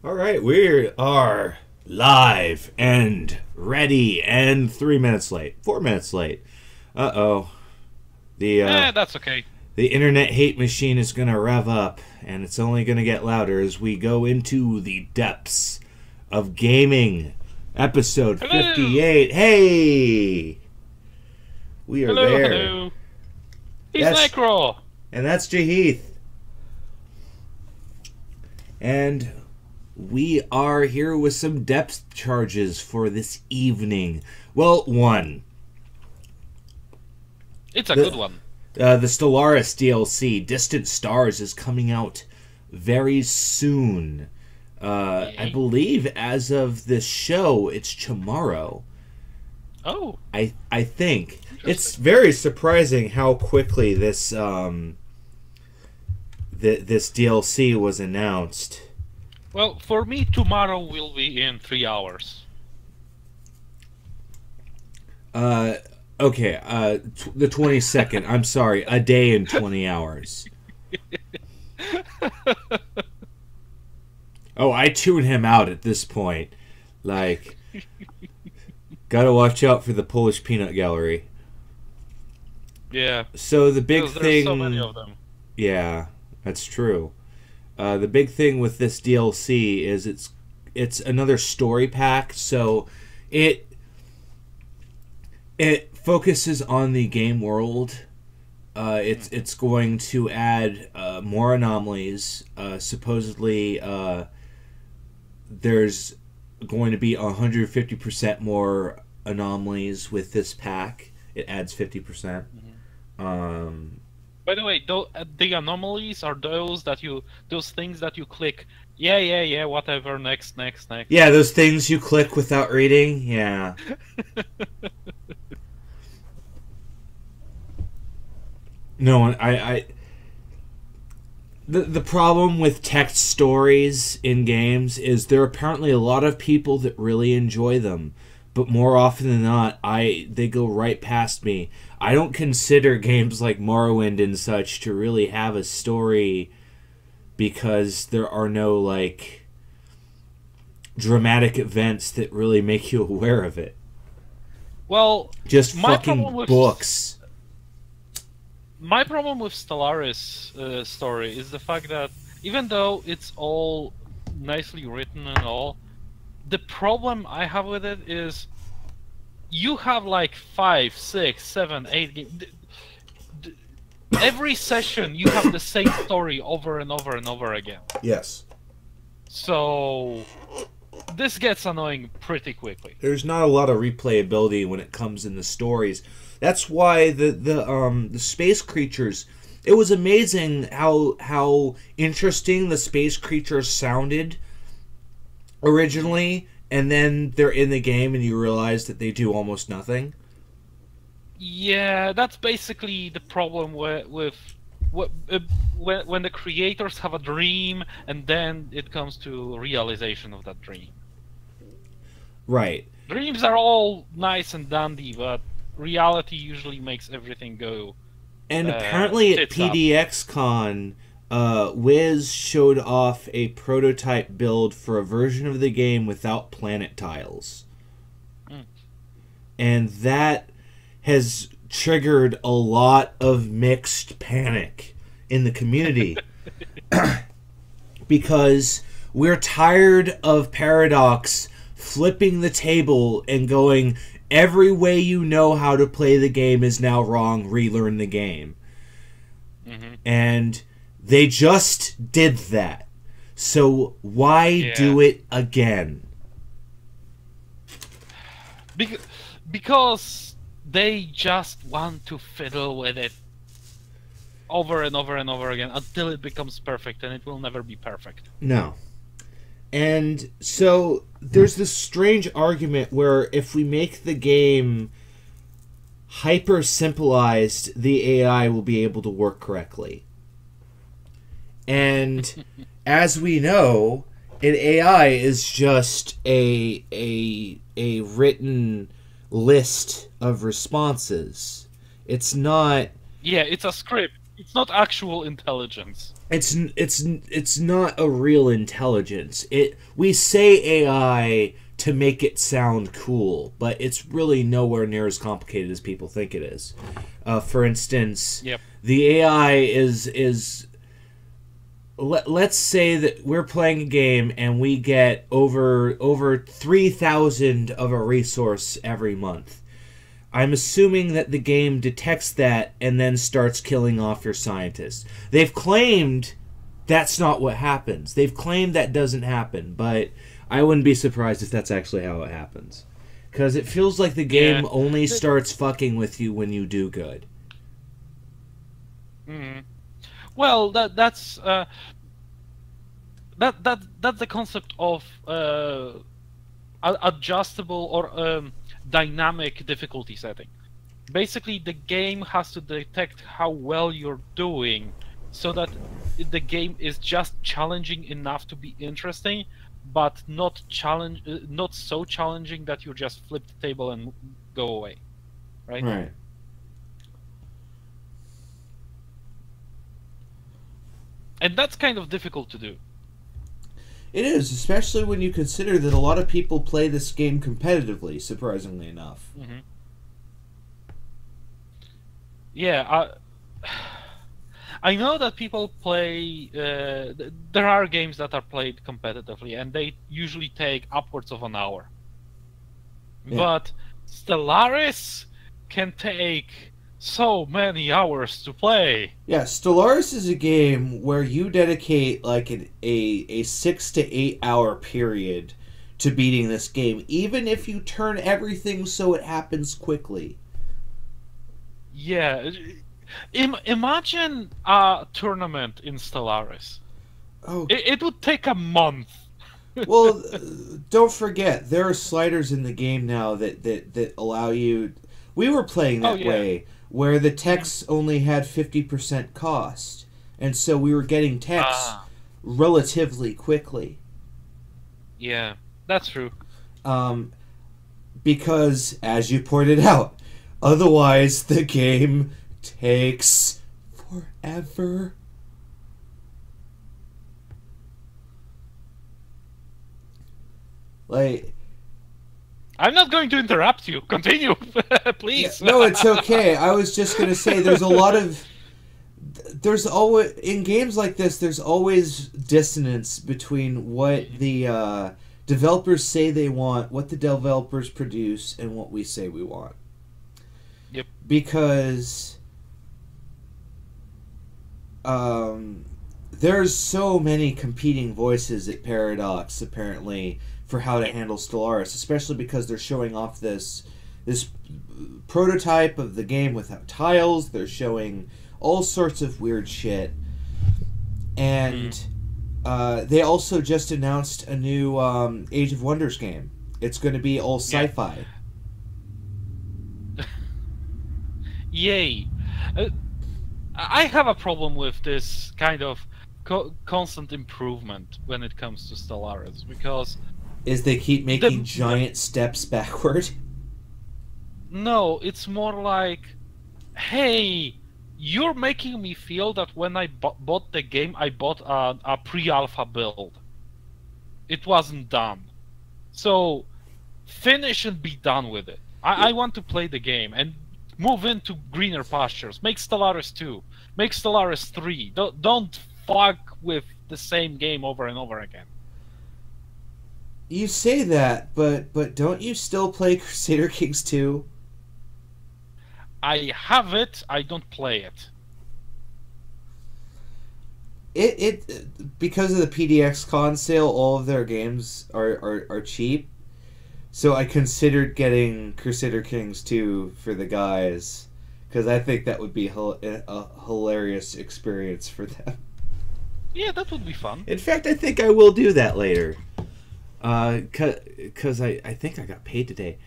All right, we are live and ready and 3 minutes late, 4 minutes late. Uh-oh. The That's okay. the internet hate machine is gonna rev up, and it's only gonna get louder as we go into the depths of gaming. Episode Hello! 58. Hey, we are Hello, there. hello. He's That's Necro! and that's Jaheath, and we are here with some depth charges for this evening. Well, one. It's a The, good one. the Stellaris DLC, Distant Stars, is coming out very soon. I Yay. believe as of this show, it's tomorrow. Oh, I think. It's interesting. very surprising how quickly this DLC was announced. Well, for me, tomorrow will be in 3 hours. Uh, okay, the 22nd. I'm sorry, a day and 20 hours. Oh, I tune him out at this point. Like, gotta watch out for the Polish Peanut Gallery. Yeah, So the big because there's so many thing, of them. yeah, that's true. The big thing with this DLC is it's another story pack. So it it focuses on the game world. It's going to add more anomalies. Supposedly, there's going to be 150% more anomalies with this pack. It adds 50%. Mhm. Um, By the way, the anomalies are those things that you click. Yeah, yeah, yeah, whatever. Next, next, next. yeah, those things you click without reading. Yeah. No, the problem with text stories in games is there are apparently a lot of people that really enjoy them, but more often than not, they go right past me. I don't consider games like Morrowind and such to really have a story because there are no like dramatic events that really make you aware of it. Well, Just my problem fucking with books. my problem with Stellaris story is the fact that even though it's all nicely written and all, the problem I have with it is you have like 5, 6, 7, 8 games. Every session you have the same story over and over and over again. Yes. So this gets annoying pretty quickly. There's not a lot of replayability when it comes in the stories. That's why the space creatures. It was amazing how interesting the space creatures sounded originally, and then they're in the game and you realize that they do almost nothing. Yeah, that's basically the problem when the creators have a dream and then it comes to realization of that dream. Right. Dreams are all nice and dandy, but reality usually makes everything go And apparently at tits up. PDXCon, Wiz showed off a prototype build for a version of the game without planet tiles. Mm. And that has triggered a lot of mixed panic in the community because we're tired of Paradox flipping the table and going, every way you know how to play the game is now wrong, relearn the game. Hmm. And they just did that. So why Yeah, do it again? because they just want to fiddle with it over and over and over again until it becomes perfect, and it will never be perfect. No. And so there's this strange argument where if we make the game hyper simplified, the AI will be able to work correctly. And as we know, an AI is just a written list of responses. It's not Yeah, it's a script. It's not actual intelligence. It's not a real intelligence. We say AI to make it sound cool, but it's really nowhere near as complicated as people think it is. For instance, Yep. the AI is let's say that we're playing a game and we get over 3,000 of a resource every month. I'm assuming that the game detects that and then starts killing off your scientists. They've claimed that's not what happens. They've claimed that doesn't happen, but I wouldn't be surprised if that's actually how it happens. Because it feels like the game only starts fucking with you when you do good. Mm. Well, that's the concept of adjustable or dynamic difficulty setting. Basically, the game has to detect how well you're doing, so that the game is just challenging enough to be interesting, but not so challenging that you just flip the table and go away, right? Right. And that's kind of difficult to do. It is, especially when you consider that a lot of people play this game competitively, surprisingly enough. Mm-hmm. Yeah, I know that people play. There are games that are played competitively, and they usually take upwards of an hour. Yeah. But Stellaris can take so many hours to play. Yeah, Stellaris is a game where you dedicate like a 6 to 8 hour period to beating this game, even if you turn everything so it happens quickly. Yeah, imagine a tournament in Stellaris. Oh, It would take a month. well, don't forget there are sliders in the game now that allow you. We were playing that way, where the techs only had 50% cost, and so we were getting techs relatively quickly. Yeah, that's true. Because, as you pointed out, otherwise the game takes forever. Like, I'm not going to interrupt you. Continue, please. no, it's okay. I was just gonna say there's always in games like this. There's always dissonance between what the developers say they want, what the developers produce, and what we say we want. Yep. Because there's so many competing voices at Paradox, apparently, for how to handle Stellaris, especially because they're showing off this prototype of the game without tiles. They're showing all sorts of weird shit. And they also just announced a new Age of Wonders game. It's going to be all sci-fi. Yay. I have a problem with this kind of constant improvement when it comes to Stellaris, because is they keep making giant steps backward. No, it's more like, hey, you're making me feel that when I bought the game, I bought a pre-alpha build. It wasn't done. So, finish and be done with it. I want to play the game and move into greener pastures. Make Stellaris 2. Make Stellaris 3. Don't fuck with the same game over and over again. You say that, but don't you still play Crusader Kings 2? I have it, I don't play it. It because of the PDXCon sale, all of their games are cheap. So I considered getting Crusader Kings 2 for the guys, because I think that would be a hilarious experience for them. Yeah, that would be fun. In fact, I think I will do that later. Because I think I got paid today.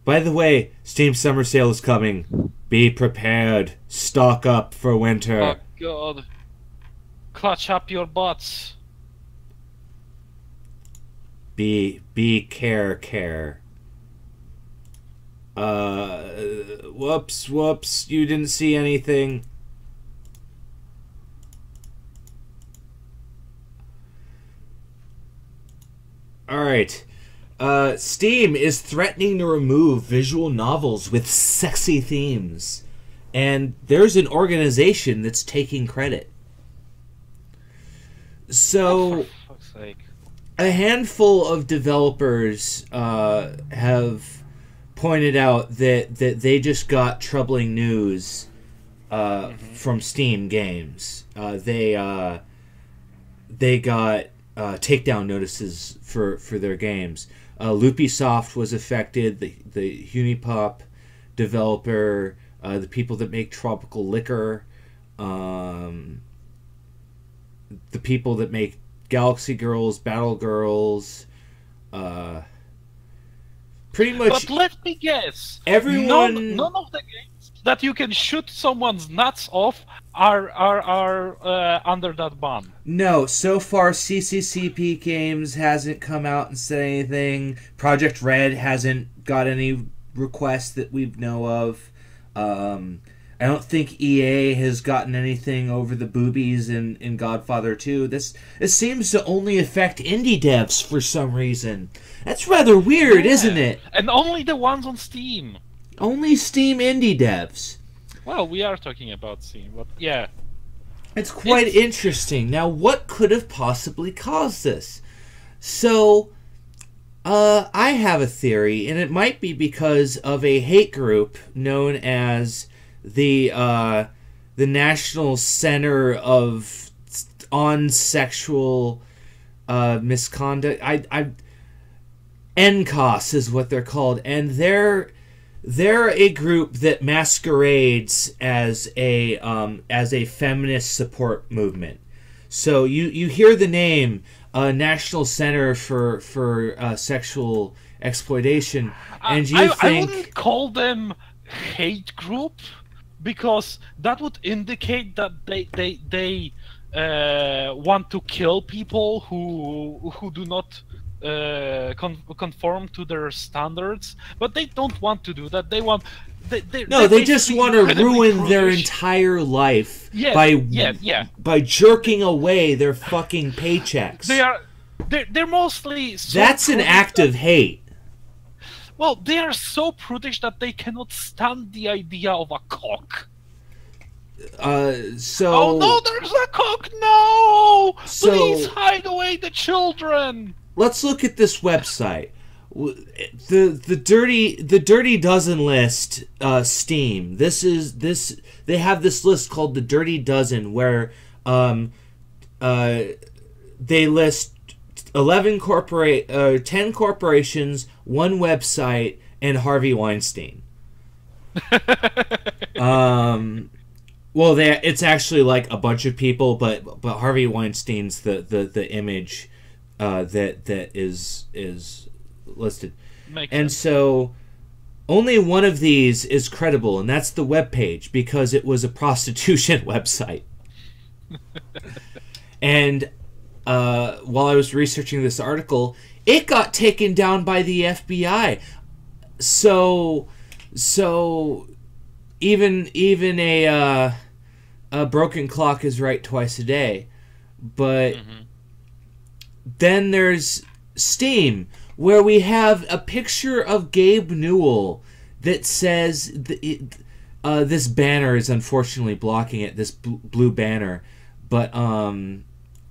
By the way, Steam Summer Sale is coming. Be prepared. Stock up for winter. Oh, God. Clutch up your butts. Be care. Whoops. You didn't see anything. All right. Steam is threatening to remove visual novels with sexy themes. And there's an organization that's taking credit. So, For fuck's sake. a handful of developers have pointed out that they just got troubling news from Steam games. They got takedown notices for their games. Loopysoft was affected. The Unipop developer, the people that make Tropical Liquor, the people that make Galaxy Girls, Battle Girls, pretty much. But let me guess. Everyone. None of the games that you can shoot someone's nuts off are under that ban. No, so far CCCP Games hasn't come out and said anything. Project Red hasn't got any requests that we know of. I don't think EA has gotten anything over the boobies in Godfather 2. This seems to only affect indie devs for some reason. That's rather weird, isn't it? And only the ones on Steam. Only Steam indie devs. Well, we are talking about Steam, but yeah. It's quite interesting. Now, what could have possibly caused this? So, I have a theory, and it might be because of a hate group known as the National Center of on Sexual Misconduct. NCOS is what they're called, and they're a group that masquerades as a feminist support movement. So you hear the name National Center for Sexual Exploitation, and you think I wouldn't call them hate group, because that would indicate that they want to kill people who do not conform to their standards, but they don't want to do that. They just want to ruin their entire life by jerking away their fucking paychecks. They're mostly that's an act of hate. Well, they are so prudish that they cannot stand the idea of a cock. Oh no, there's a cock! No! Please hide away the children! Let's look at this website. The Dirty Dozen list, Steam. They have this list called the Dirty Dozen, where they list 10 corporations, one website, and Harvey Weinstein. Well, it's actually like a bunch of people, but Harvey Weinstein's the image that is listed. Makes and sense. So only one of these is credible, and that's the webpage, because it was a prostitution website. And while I was researching this article, it got taken down by the FBI. So even a broken clock is right twice a day. But then there's Steam, where we have a picture of Gabe Newell that says this banner is unfortunately blocking it, this blue banner. But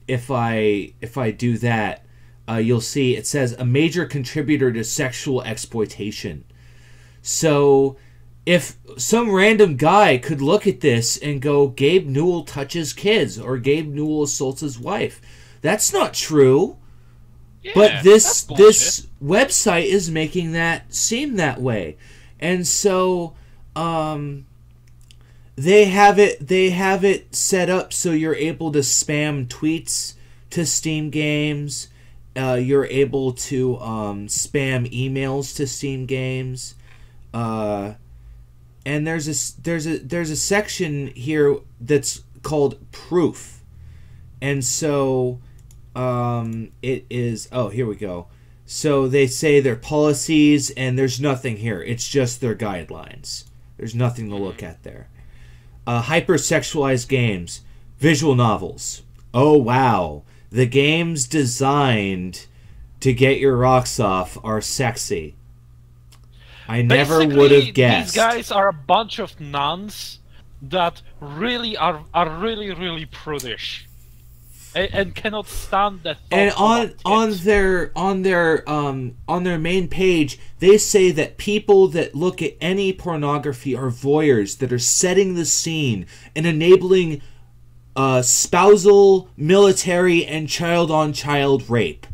if I do that, you'll see it says a major contributor to sexual exploitation. So if some random guy could look at this and go, Gabe Newell touches kids, or Gabe Newell assaults his wife, that's not true. Yeah, but this website is making that seem that way. And so they have it set up so you're able to spam tweets to Steam games. You're able to spam emails to Steam games. And there's a section here that's called proof. And so it is, here we go. So they say their policies, and there's nothing here. It's just their guidelines. There's nothing to look at there. Hypersexualized games, visual novels. Oh wow, the games designed to get your rocks off are sexy. I never Basically, would have guessed. These guys are a bunch of nuns that really are really, really prudish. And cannot stand that. And on their main page, they say that people that look at any pornography are voyeurs that are setting the scene and enabling spousal, military, and child-on-child rape.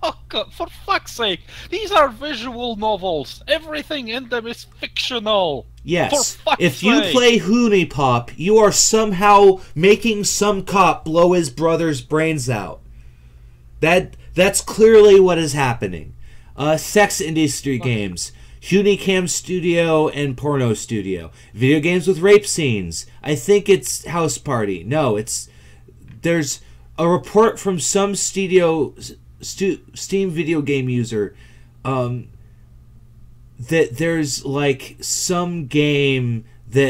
Oh God! For fuck's sake, these are visual novels. Everything in them is fictional. Yes. For fuck's If you sake. play Hoonie Pop, you are somehow making some cop blow his brother's brains out. That's clearly what is happening. Sex industry games. Unicam Studio and Porno Studio. Video games with rape scenes. I think it's House Party. No, there's a report from some Steam video game user that there's like some game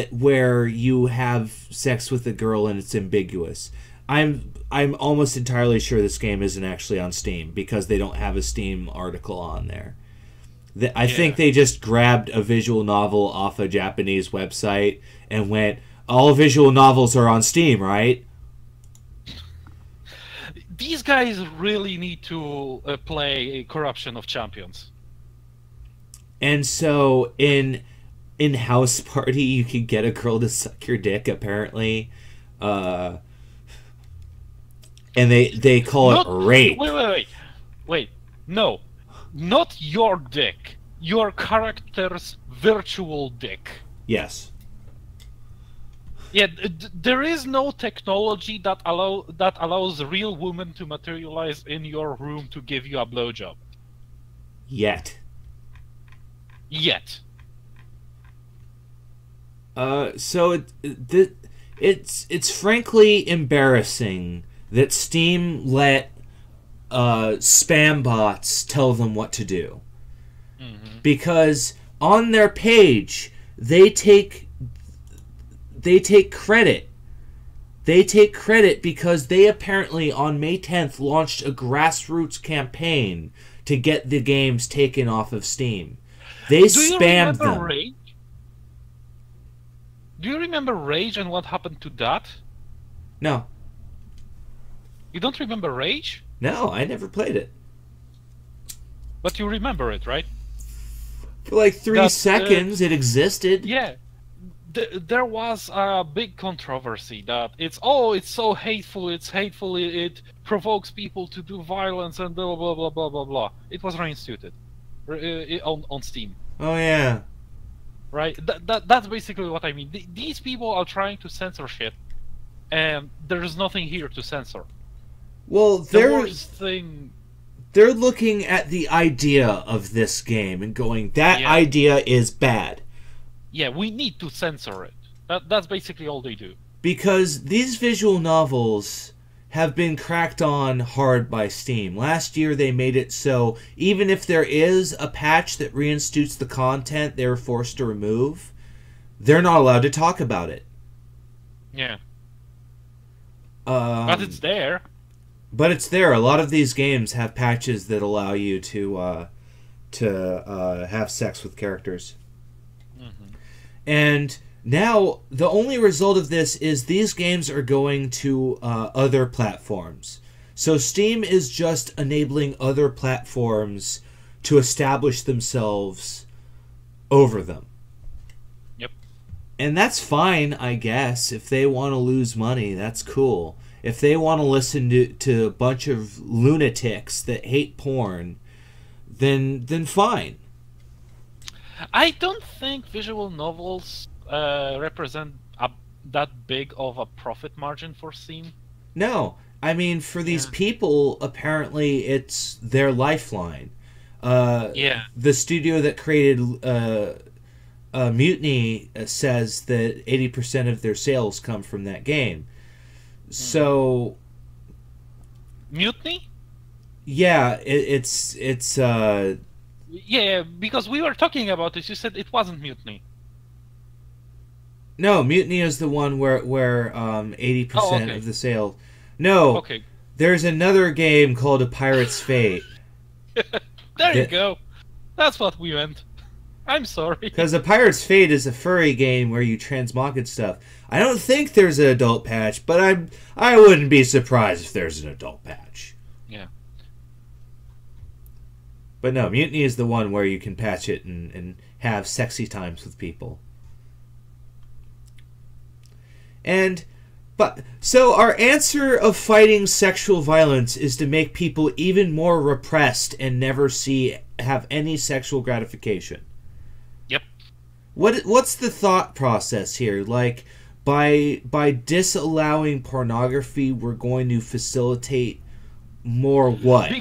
where you have sex with a girl and it's ambiguous. I'm almost entirely sure this game isn't actually on Steam because they don't have a Steam article on there. I think they just grabbed a visual novel off a Japanese website and went, all visual novels are on Steam, right? These guys really need to play Corruption of Champions. And so in House Party, you can get a girl to suck your dick, apparently. And they call it rape. Wait. No. Not your dick. Your character's virtual dick. Yes. Yeah, there is no technology that allows a real woman to materialize in your room to give you a blowjob. Yet. So it's frankly embarrassing that Steam let spam bots tell them what to do. Mm-hmm. Because on their page they take credit. They take credit because they apparently on May 10th launched a grassroots campaign to get the games taken off of Steam. They spammed them. Rage? Do you remember Rage and what happened to that? No. You don't remember Rage? No, I never played it. But you remember it, right? For like 3 seconds, it existed. Yeah. There was a big controversy that it's so hateful, it provokes people to do violence and blah blah blah blah blah blah. It was reinstated on Steam. Oh yeah. Right? That's basically what I mean. These people are trying to censor shit, and there's nothing here to censor. Well, the worst thing... They're looking at the idea of this game and going, that idea is bad. Yeah, we need to censor it. That's basically all they do. Because these visual novels have been cracked on hard by Steam. Last year they made it so even if there is a patch that reinstates the content they were forced to remove, they're not allowed to talk about it. Yeah. But it's there. But it's there. A lot of these games have patches that allow you to have sex with characters. Mm-hmm. And now the only result of this is these games are going to other platforms. So Steam is just enabling other platforms to establish themselves over them. Yep. And that's fine, I guess. If they want to lose money, that's cool. If they want to listen to a bunch of lunatics that hate porn, then fine. I don't think visual novels represent that big of a profit margin for Steam. No. I mean, for these people, apparently it's their lifeline. The studio that created Mutiny says that 80% of their sales come from that game. So... Mutiny? Yeah, it's Yeah, because we were talking about this. You said it wasn't Mutiny. No, Mutiny is the one where 80% of the sale. No. Okay. There's another game called A Pirate's Fate. There you go. That's what we meant. I'm sorry. Because The Pirate's Fate is a furry game where you transmog stuff. I don't think there's an adult patch, but I wouldn't be surprised if there's an adult patch. Yeah. But no, Mutiny is the one where you can patch it and have sexy times with people. So our answer of fighting sexual violence is to make people even more repressed and never have any sexual gratification. Yep. What's the thought process here? Like, by disallowing pornography, we're going to facilitate more what?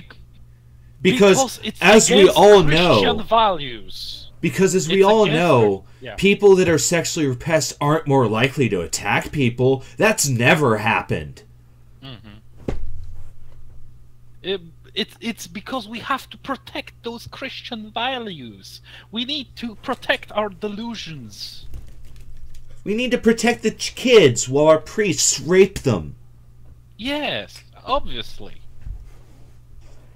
Because it's as we all Christian know, values. Because as we It's all against know, yeah. people that are sexually repressed aren't more likely to attack people. That's never happened. It's because we have to protect those Christian values. We need to protect our delusions. We need to protect the kids while our priests rape them. Yes, obviously.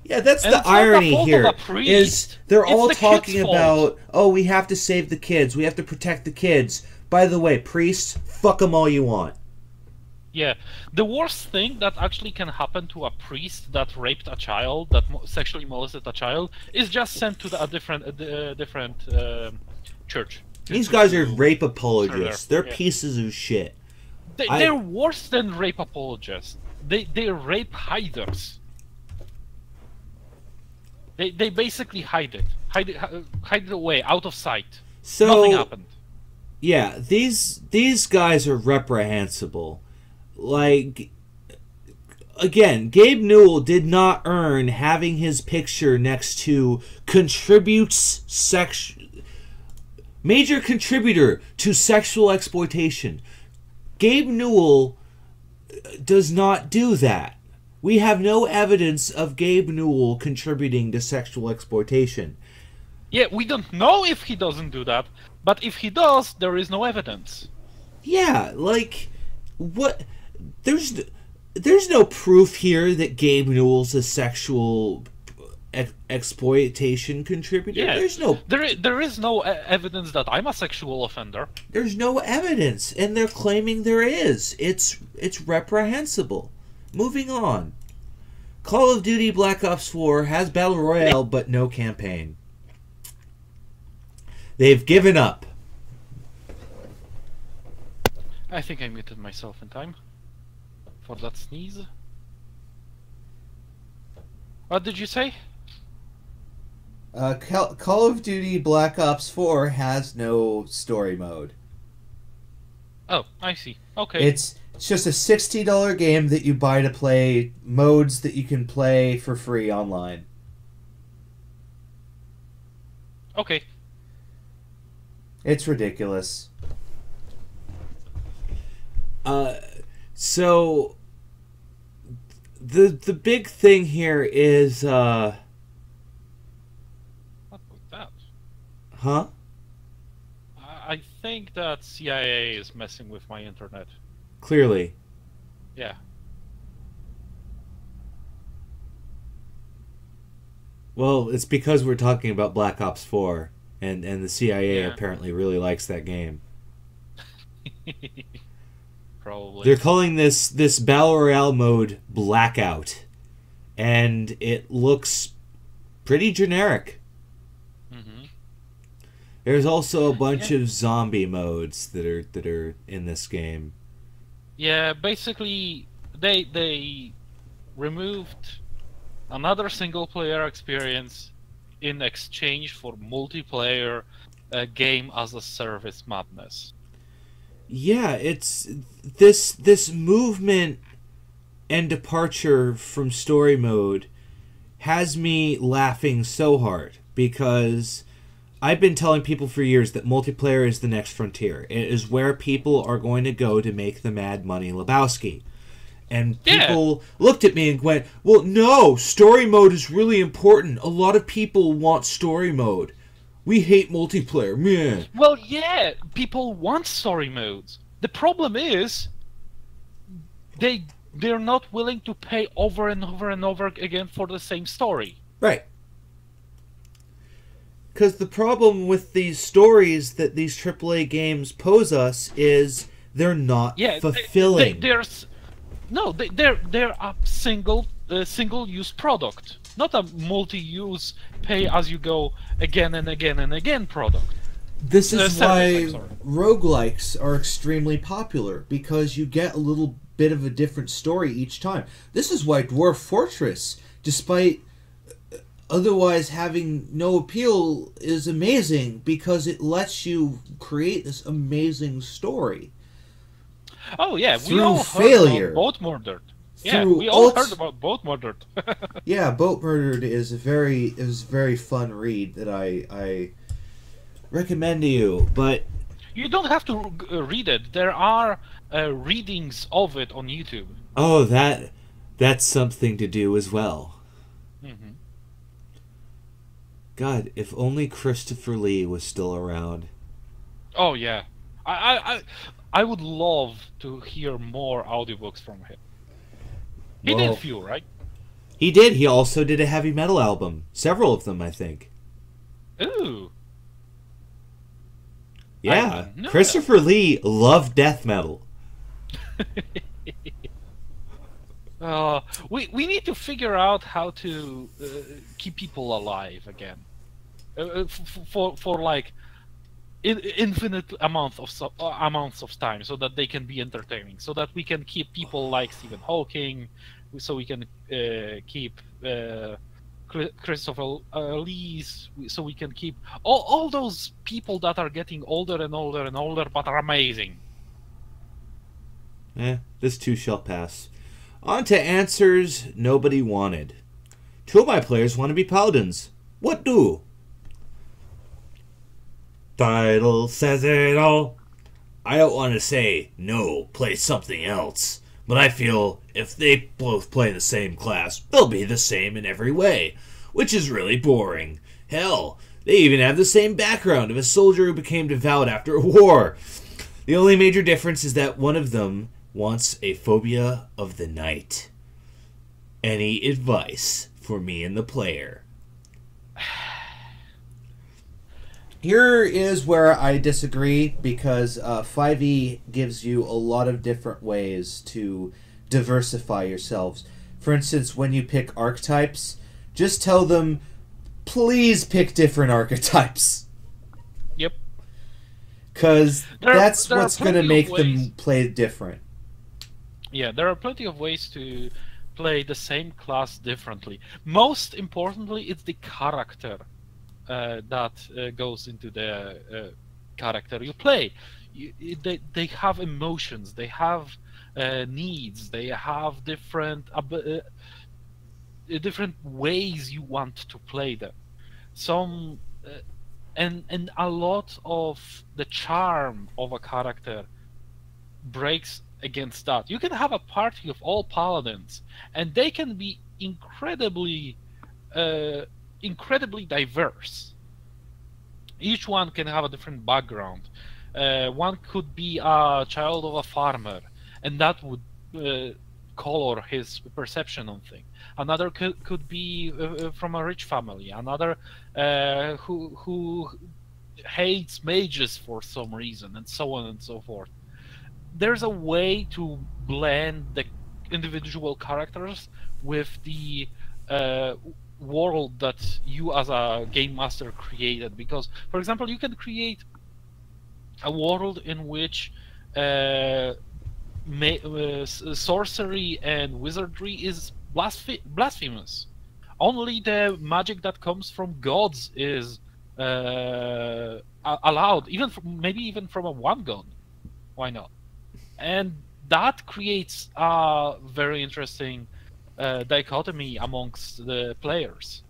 Yeah, that's And the it's not the irony fault of here. a priest. Is they're It's all the talking kid's about, fault. oh, we have to save the kids, we have to protect the kids. By the way, priests, fuck them all you want. Yeah, the worst thing that actually can happen to a priest that raped a child, that sexually molested a child, is just sent to a different church. These guys are rape apologists. They're Yeah. pieces of shit. They're worse than rape apologists. They're rape hiders. They basically hide it away, out of sight. So, Nothing happened. yeah, these guys are reprehensible. Like, again, Gabe Newell did not earn having his picture next to major contributor to sexual exploitation. Gabe Newell does not do that. We have no evidence of Gabe Newell contributing to sexual exploitation. Yeah, we don't know if he doesn't do that, but if he does, there is no evidence. Yeah, like, what? There's no proof here that Gabe Newell's a sexual exploitation contributor. Yeah, there is no evidence that I'm a sexual offender. There's no evidence, and they're claiming there is. It's reprehensible. Moving on. Call of Duty Black Ops 4 has Battle Royale, but no campaign. They've given up. I think I muted myself in time for that sneeze. What did you say? Call of Duty Black Ops 4 has no story mode. Oh, I see. Okay. It's just a $60 game that you buy to play modes that you can play for free online. Okay. It's ridiculous. So the big thing here is What was that? huh? I think that CIA is messing with my internet. Clearly. Yeah. Well, it's because we're talking about Black Ops 4 and the CIA Yeah. apparently really likes that game. Probably. They're calling this Battle Royale mode Blackout, and it looks pretty generic. Mm-hmm. There's also a bunch of zombie modes that are in this game. Yeah, basically they removed another single player experience in exchange for multiplayer game as a service madness. Yeah, it's this movement and departure from story mode has me laughing so hard because I've been telling people for years that multiplayer is the next frontier. It is where people are going to go to make the Mad Money Lebowski. And people looked at me and went, well, no, story mode is really important. A lot of people want story mode. We hate multiplayer, man. Well, yeah, people want story modes. The problem is they're not willing to pay over and over and over again for the same story. Right. Because the problem with these stories that these AAA games pose us is they're not fulfilling. They're a single use product, not a multi-use pay as you go again and again and again product. This is why roguelikes are extremely popular, because you get a little bit of a different story each time. This is why Dwarf Fortress, despite otherwise having no appeal, is amazing, because it lets you create this amazing story. Oh yeah, through we all failure. Heard about Boat Murdered. Yeah, we all heard about Boat Murdered. Yeah, Boat Murdered is a very fun read that I recommend to you, but you don't have to read it. There are readings of it on YouTube. Oh, that's something to do as well. Mm-hmm. God, if only Christopher Lee was still around. Oh yeah, I would love to hear more audiobooks from him. He did a few, right? He did. He also did a heavy metal album. Several of them, I think. Ooh. Yeah, Christopher Lee loved death metal. We need to figure out how to keep people alive again, for like infinite amounts of time, so that they can be entertaining, so that we can keep people like Stephen Hawking, so we can keep Christopher Lee's, so we can keep all those people that are getting older and older and older, but are amazing. This too shall pass. On to answers nobody wanted. 2 of my players want to be paladins. What do? Title says it all. I don't want to say, no, play something else. But I feel if they both play the same class, they'll be the same in every way, which is really boring. Hell, they even have the same background of a soldier who became devout after a war. The only major difference is that one of them wants a phobia of the night. Any advice for me and the player? Here is where I disagree, because 5e gives you a lot of different ways to diversify yourselves. For instance, when you pick archetypes, just tell them, please pick different archetypes. Yep. Because that's what's going to make them play different. Yeah, there are plenty of ways to play the same class differently. Most importantly, it's the character that goes into the character you play. They have emotions, they have needs, they have different different ways you want to play them. Some and a lot of the charm of a character breaks against that. You can have a party of all paladins, and they can be incredibly diverse. Each one can have a different background. One could be a child of a farmer, and that would color his perception on things. Another could be from a rich family. Another who hates mages for some reason, and so on and so forth. There's a way to blend the individual characters with the world that you as a game master created. Because, for example, you can create a world in which sorcery and wizardry is blasphemous. Only the magic that comes from gods is allowed, maybe even from a one god. Why not? And that creates a very interesting dichotomy amongst the players.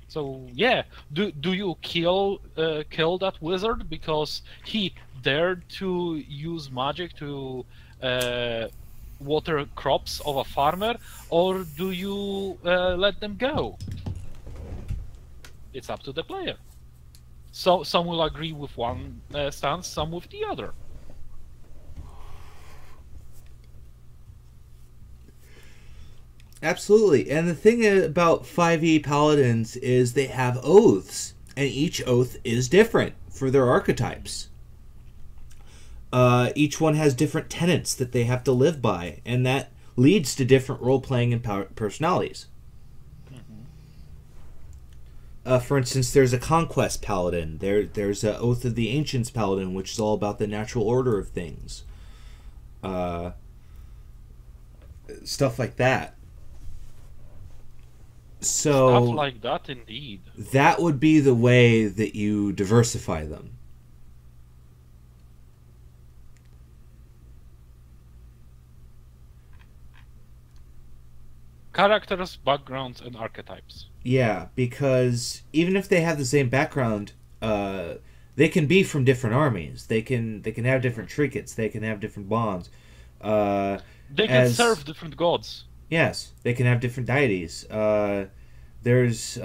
So yeah, do you kill that wizard because he dared to use magic to water crops of a farmer, or do you let them go? It's up to the player. So some will agree with one stance, some with the other. Absolutely. And the thing about 5e paladins is they have oaths. and each oath is different for their archetypes. Each one has different tenets that they have to live by, and that leads to different role-playing and personalities. For instance, there's a Conquest Paladin. There's a Oath of the Ancients Paladin, which is all about the natural order of things. Stuff like that. So Stuff like that, indeed. that would be the way that you diversify them. Characters, backgrounds, and archetypes. Yeah, because even if they have the same background, they can be from different armies. They can have different trinkets. They can have different bonds. They can serve different gods. Yes, they can have different deities. There's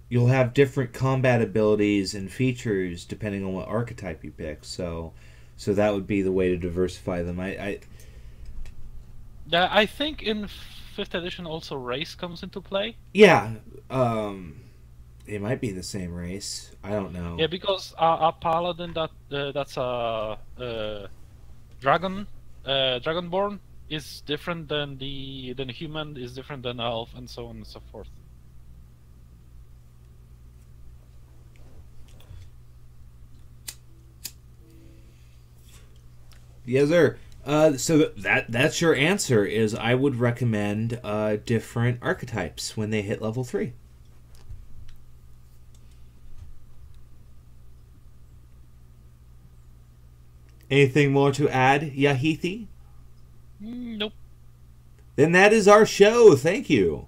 you'll have different combat abilities and features depending on what archetype you pick. So that would be the way to diversify them. I think in 5th edition also race comes into play. Yeah, it might be the same race. I don't know. Yeah, because a paladin that's a dragon, dragonborn is different than a human, is different than elf, and so on and so forth. Yes, sir. So that's your answer. Is I would recommend different archetypes when they hit level 3. Anything more to add, Yahithi? Nope. Then that is our show. Thank you.